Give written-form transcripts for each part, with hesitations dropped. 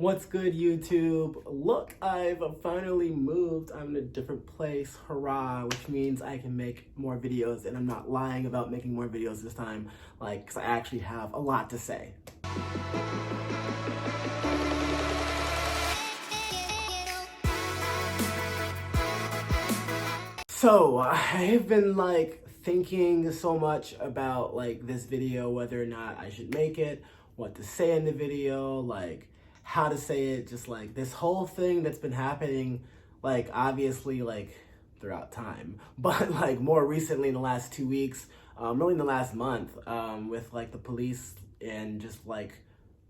What's good, YouTube? Look, I've finally moved. I'm in a different place, hurrah, which means I can make more videos, and I'm not lying about making more videos this time, because I actually have a lot to say. So, I've been, thinking so much about, this video, whether or not I should make it, what to say in the video, how to say it, just this whole thing that's been happening, obviously throughout time, but more recently in the last 2 weeks, really in the last month, with the police and just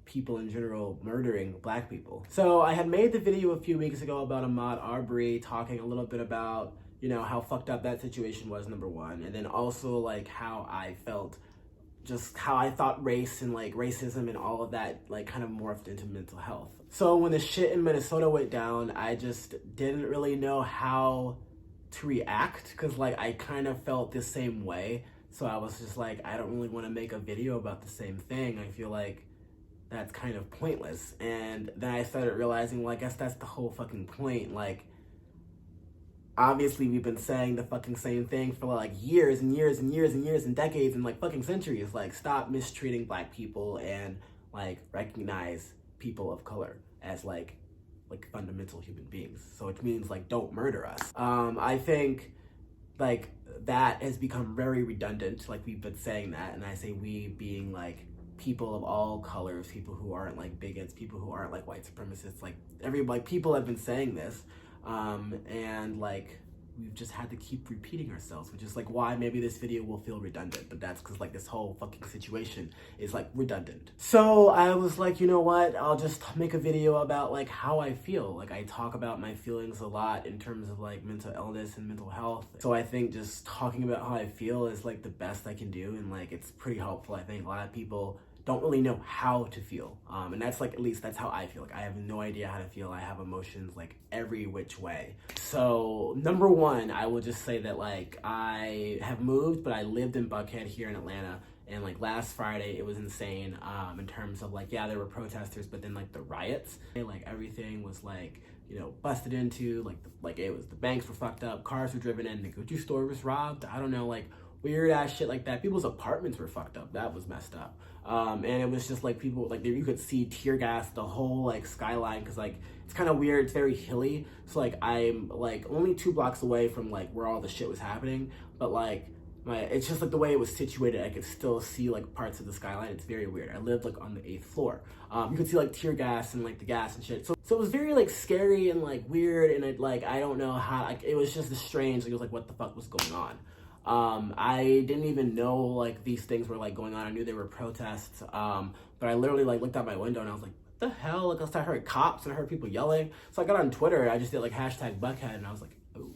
people in general murdering black people. So I had made the video a few weeks ago about Ahmaud Arbery, talking a little bit about how fucked up that situation was, number one, and then also how I felt, just how I thought race and racism and all of that kind of morphed into mental health. So when the shit in Minnesota went down, I just didn't really know how to react, because I kind of felt the same way. So I was just I don't really want to make a video about the same thing. I feel like that's kind of pointless. And then I started realizing, I guess that's the whole fucking point. Obviously we've been saying the fucking same thing for years and years and years and years and decades and fucking centuries. Stop mistreating black people and recognize people of color as fundamental human beings. So it means don't murder us. I think that has become very redundant. We've been saying that, and I say we being people of all colors, people who aren't bigots, people who aren't white supremacists, people have been saying this. And we've just had to keep repeating ourselves, which is why maybe this video will feel redundant, but that's because this whole fucking situation is redundant. So I was you know what, I'll just make a video about how I feel. I talk about my feelings a lot in terms of mental illness and mental health. So I think just talking about how I feel is the best I can do, and it's pretty helpful. I think a lot of people don't really know how to feel, and that's at least that's how I feel. I have no idea how to feel. I have emotions every which way. So number one, I will just say that I have moved, but I lived in Buckhead here in Atlanta, and last Friday it was insane, in terms of yeah, there were protesters, but then the riots, everything was busted into, it was, the banks were fucked up, cars were driven in, the Gucci store was robbed, I don't know, weird ass shit like that. People's apartments were fucked up. That was messed up. And it was just people, you could see tear gas the whole skyline, because it's kind of weird. It's very hilly. So I'm only 2 blocks away from where all the shit was happening, but it's just the way it was situated, I could still see parts of the skyline. It's very weird. I lived on the 8th floor. You could see tear gas and the gas and shit. So it was very scary and weird, and it I don't know how, it was just strange. It was what the fuck was going on. I didn't even know these things were going on. I knew there were protests, but I literally looked out my window and I was what the hell? I heard cops and I heard people yelling. So I got on Twitter and I just did hashtag Buckhead, and I was oh,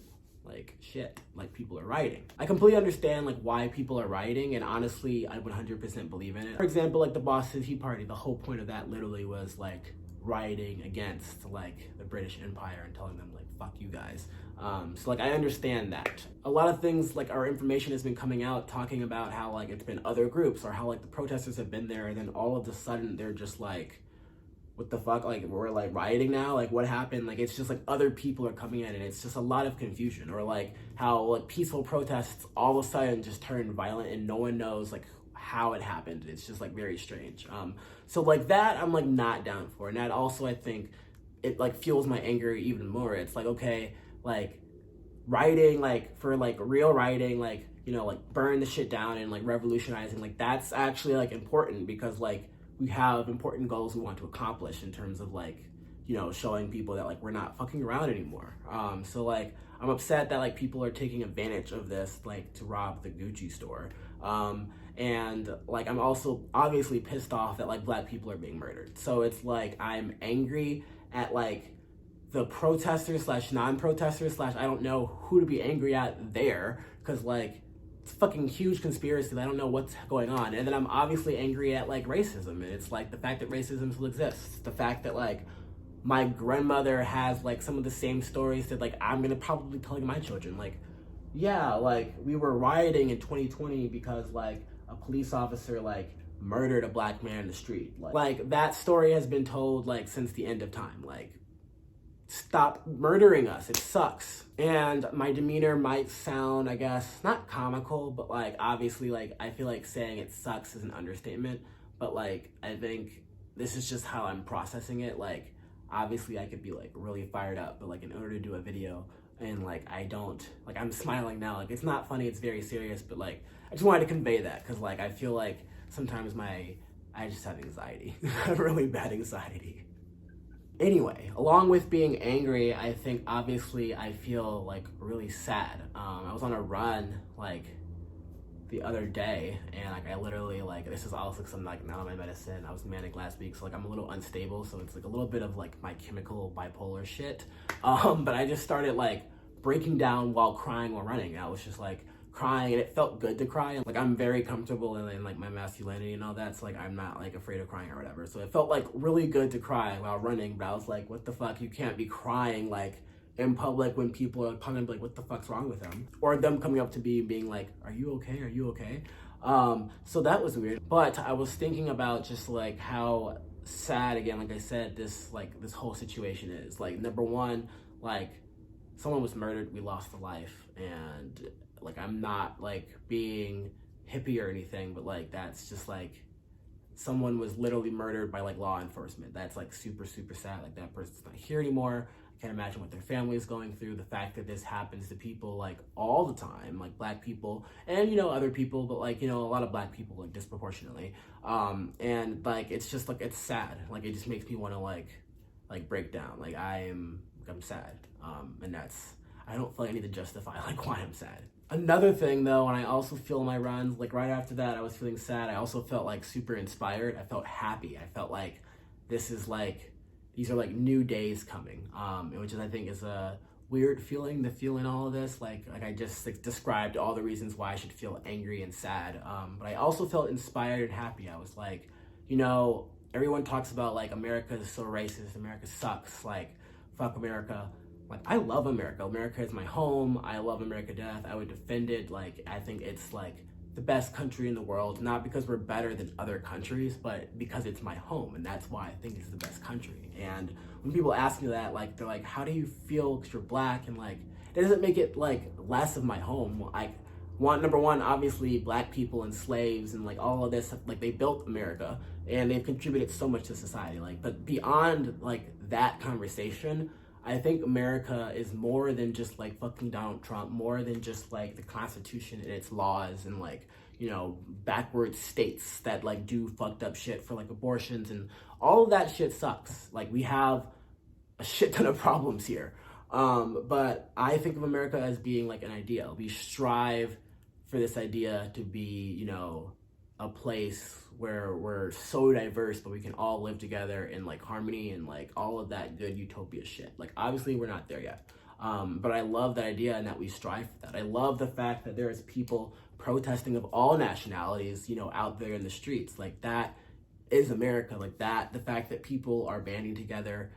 shit, people are rioting. I completely understand why people are rioting, and honestly I 100% believe in it. For example, the Boston Tea Party, the whole point of that literally was rioting against the British Empire and telling them fuck you guys. So I understand that. A lot of things our information has been coming out talking about how it's been other groups, or how the protesters have been there, and then all of a sudden they're just what the fuck, we're rioting now, what happened? It's just other people are coming in, and it's just a lot of confusion. Or how peaceful protests all of a sudden just turned violent, and no one knows how it happened. It's just very strange. So that I'm not down for, and that also I think it fuels my anger even more. It's okay, rioting, for real rioting, burn the shit down and revolutionizing, that's actually important, because we have important goals we want to accomplish in terms of showing people that we're not fucking around anymore. So I'm upset that people are taking advantage of this to rob the Gucci store. And I'm also obviously pissed off that black people are being murdered. So it's I'm angry at the protesters slash non-protesters slash I don't know who to be angry at there, because it's a fucking huge conspiracy that I don't know what's going on. And then I'm obviously angry at racism, and it's the fact that racism still exists, the fact that my grandmother has some of the same stories that I'm gonna probably tell my children. Yeah, we were rioting in 2020 because a police officer murdered a black man in the street. Like that story has been told like since the end of time. Like, stop murdering us, it sucks. And my demeanor might sound, I guess, not comical, but like obviously like I feel like saying it sucks is an understatement, but like I think this is just how I'm processing it. Like obviously I could be like really fired up, but like in order to do a video and like I don't, like I'm smiling now, like it's not funny, it's very serious, but like I just wanted to convey that because like I feel like sometimes I just have anxiety, really bad anxiety. Anyway, along with being angry, I think obviously I feel like really sad. I was on a run like the other day, and like I literally like, this is also because I'm like not on my medicine. I was manic last week, so like I'm a little unstable, so it's like a little bit of like my chemical bipolar shit. But I just started like breaking down while crying while running. I was just like crying, and it felt good to cry. Like I'm very comfortable in like my masculinity and all that, so like I'm not like afraid of crying or whatever. So it felt like really good to cry while running, but I was like, what the fuck? You can't be crying like in public when people are coming, like, what the fuck's wrong with them? Or them coming up to me being like, are you okay? Are you okay? So that was weird. But I was thinking about just like how sad, again, like I said, this whole situation is. Like, number one, like someone was murdered, we lost a life, and like I'm not like being hippie or anything, but like that's just like someone was literally murdered by like law enforcement. That's like super, super sad. Like that person's not here anymore. I can't imagine what their family is going through. The fact that this happens to people like all the time, like black people and, you know, other people, but like, you know, a lot of black people like disproportionately. And like, it's just like, it's sad. Like, it just makes me want to like break down. Like I'm sad. And that's, I don't feel like I need to justify like why I'm sad. Another thing though, when I also feel my runs, like right after that, I was feeling sad. I also felt like super inspired. I felt happy. I felt like this is like, these are like new days coming, which is, I think, is a weird feeling to feel in all of this. Like I just like, described all the reasons why I should feel angry and sad. But I also felt inspired and happy. I was like, you know, everyone talks about like America is so racist, America sucks, like fuck America. Like, I love America. America is my home. I love America to death. I would defend it. Like, I think it's like the best country in the world, not because we're better than other countries, but because it's my home, and that's why I think it's the best country. And when people ask me that, like, they're like, how do you feel because you're black? And like, it doesn't make it like less of my home. Number one, obviously black people and slaves and like all of this, like they built America and they've contributed so much to society. Like, but beyond like that conversation, I think America is more than just like fucking Donald Trump, more than just like the Constitution and its laws and like, you know, backward states that like do fucked up shit for like abortions, and all of that shit sucks. Like, we have a shit ton of problems here. But I think of America as being like an ideal. We strive for this idea to be, you know, a place where we're so diverse, but we can all live together in like harmony and like all of that good utopia shit. Like, obviously we're not there yet. But I love that idea and that we strive for that. I love the fact that there's people protesting of all nationalities, you know, out there in the streets. Like, that is America. Like, that, the fact that people are banding together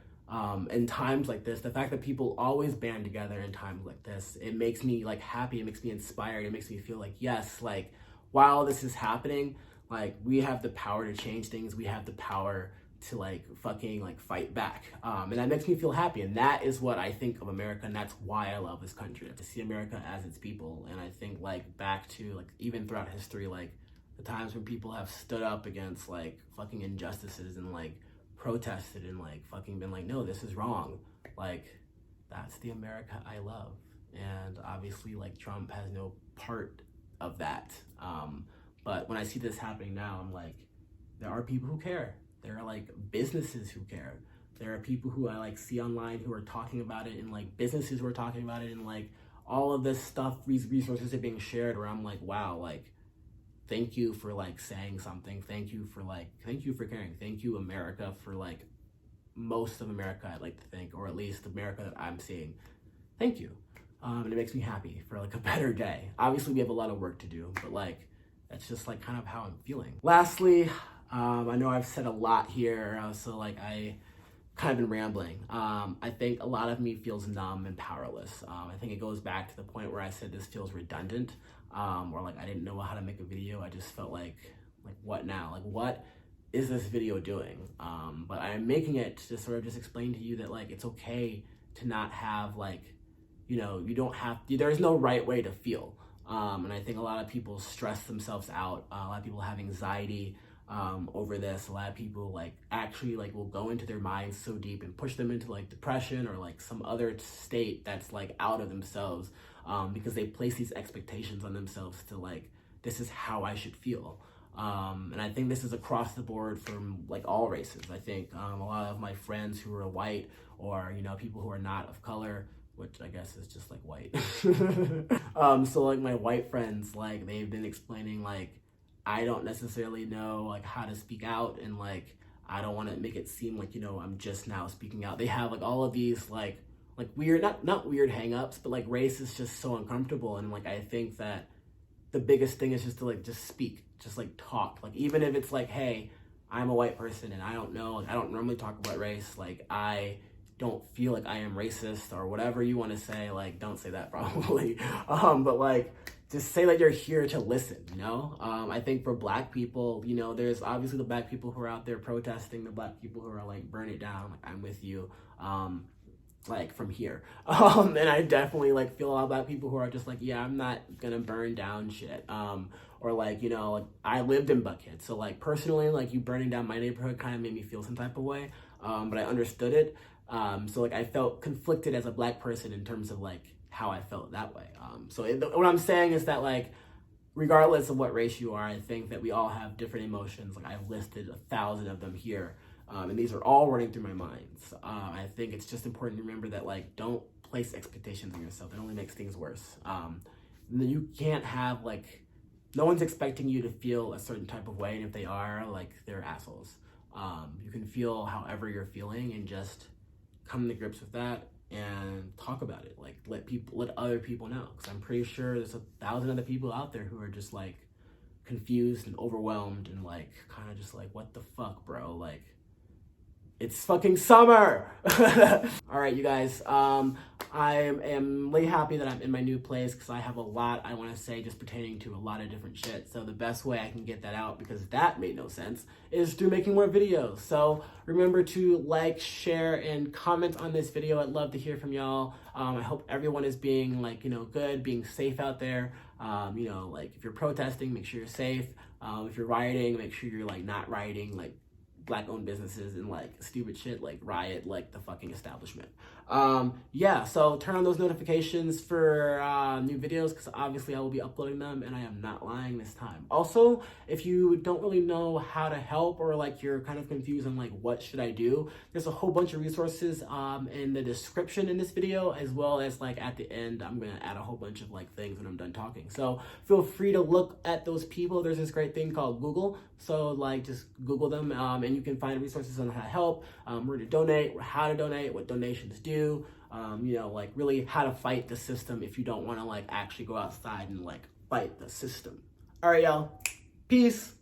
in times like this, the fact that people always band together in times like this, it makes me like happy, it makes me inspired, it makes me feel like, yes, like while this is happening, like we have the power to change things, we have the power to like fucking like fight back, and that makes me feel happy. And that is what I think of America, and that's why I love this country, to see America as its people. And I think like back to like even throughout history, like the times when people have stood up against like fucking injustices and like protested and like fucking been like, no, this is wrong, like that's the America I love. And obviously like Trump has no part of that, but when I see this happening now, I'm like, there are people who care, there are like businesses who care, there are people who I like see online who are talking about it, and like businesses who are talking about it, and like all of this stuff, these resources are being shared, where I'm like, wow, like thank you for like saying something. Thank you for caring. Thank you, America, for like most of America, I'd like to think, or at least America that I'm seeing. Thank you. And it makes me happy for like a better day. Obviously we have a lot of work to do, but like, that's just like kind of how I'm feeling. Lastly, I know I've said a lot here, so like I kind of been rambling. I think a lot of me feels numb and powerless. I think it goes back to the point where I said this feels redundant, or like I didn't know how to make a video. I just felt like like what now? Like what is this video doing? But I'm making it to sort of just explain to you that like it's okay to not have like, you know, you don't have, there's no right way to feel. And I think a lot of people stress themselves out. A lot of people have anxiety over this. A lot of people like actually like will go into their minds so deep and push them into like depression or like some other state that's like out of themselves, because they place these expectations on themselves to like, this is how I should feel. And I think this is across the board from like all races. I think a lot of my friends who are white, or, you know, people who are not of color, which I guess is just like white. So like my white friends, like they've been explaining like, I don't necessarily know like how to speak out, and like, I don't want to make it seem like, you know, I'm just now speaking out. They have like all of these like weird, not weird hangups, but like race is just so uncomfortable. And like, I think that the biggest thing is just to like, just speak, just like talk. Like, even if it's like, hey, I'm a white person and I don't know, like, I don't normally talk about race. Like, I don't feel like I am racist or whatever you want to say. Like, don't say that probably. But like, just say that you're here to listen, you know? I think for black people, you know, there's obviously the black people who are out there protesting, the black people who are like, burn it down, like, I'm with you. Like from here. And I definitely like feel a lot about people who are just like, yeah, I'm not gonna burn down shit. Or like, you know, like I lived in Buckhead. So like personally, like you burning down my neighborhood kind of made me feel some type of way. But I understood it. So like I felt conflicted as a black person in terms of like how I felt that way. What I'm saying is that like, regardless of what race you are, I think that we all have different emotions. Like I've listed 1,000 of them here. And these are all running through my minds. I think it's just important to remember that like, don't place expectations on yourself. It only makes things worse. You can't have like, no one's expecting you to feel a certain type of way. And if they are, like, they're assholes. You can feel however you're feeling and just come to grips with that and talk about it. Like let other people know. Cause I'm pretty sure there's 1,000 other people out there who are just like confused and overwhelmed and like, kind of just like, what the fuck, bro? Like, it's fucking summer. All right, you guys. I am really happy that I'm in my new place because I have a lot I want to say just pertaining to a lot of different shit. So the best way I can get that out, because that made no sense, is through making more videos. So remember to like, share, and comment on this video. I'd love to hear from y'all. I hope everyone is being like, you know, good, being safe out there. You know, like if you're protesting, make sure you're safe. If you're rioting, make sure you're like not rioting like black-owned businesses and like stupid shit like Riot, like the fucking establishment. Yeah, so turn on those notifications for new videos, because obviously I will be uploading them, and I am not lying this time. Also, if you don't really know how to help, or like you're kind of confused on like what should I do, there's a whole bunch of resources in the description in this video, as well as like at the end I'm gonna add a whole bunch of like things when I'm done talking. So feel free to look at those people. There's this great thing called Google, so like just Google them, and you can find resources on how to help, where to donate, how to donate, what donations do, you know, like really how to fight the system if you don't want to like actually go outside and like fight the system. All right, y'all. Peace.